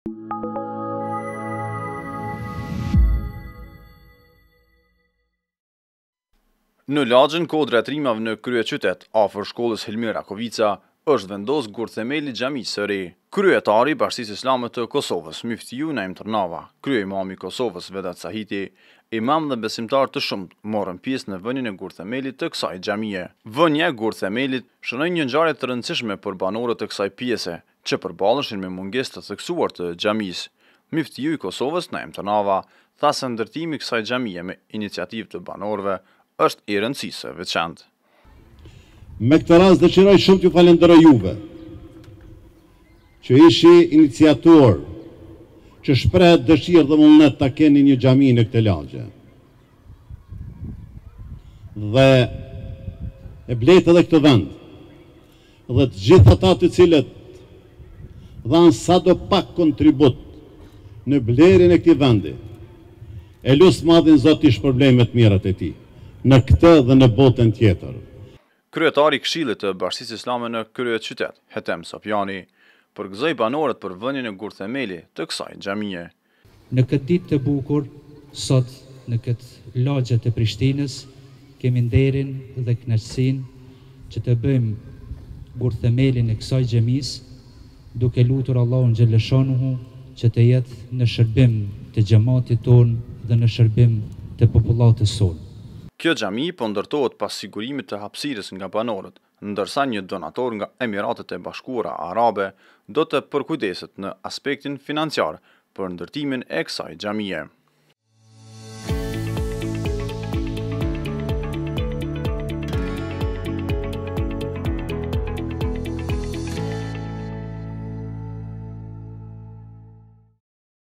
Në lagjën kodra e trimave në kryeqytet, afër shkollës Hilmir Rakovica, është vendos gurthemeli xhamisë së re. Kryetari i Bashkisë Islame të Kosovës, Myftiju Naim Tërnava, kryeimami i Kosovës Vedat Sahiti, imam dhe besimtar të shumt morën pjesë në vënien e gurthemelit të kësaj xhamie. Vënia e gurthemelit shënoi një ngjarje të rëndësishme për banorët e kësaj pjese, që përballeshin me mungesë të theksuar të xhamisë. Myftiju i Kosovës Naim Tërnava tha se ndërtimi i kësaj xhamie me iniciativë të banorëve është i rëndësishëm e veçantë. Me këtë rast dëshiroj shumë t'ju falenderoj juve, që ishi iniciator, që shprehet dëshirë dhe vullnet ta keni një xhami në këtë lagje. Dhe e blet edhe këtë vend, dhe të gjithë ata të cilët dhanë sado pak kontribut në blerjen e këtij vendi. E lusë madhin Zot i shpërblet mirat e tij, në këtë dhe në botën tjetër. Kryetari i Këshillit të Bashkisë Islame në kryeqytet, Hetem Sopjani, përgëzoi banorët për vënien e gurthemelit të kësaj xhamie. Në këtë ditë të bukur, sot në këtë lagje të Prishtinës, kemi nderin dhe kënaqësinë që të bëjmë gurthemelin e kësaj xhamisë, duke lutur Allahun xhaleshanuhu që të jetë në shërbim të xhamatit tonë dhe në shërbim të popullatës sonë. Kjo xhami po ndërtohet pas sigurimit të hapësirës nga banorët, ndërsa një donator nga Emiratet e Bashkuara Arabe do të përkujdeset në aspektin financiar për ndërtimin e kësaj xhamie.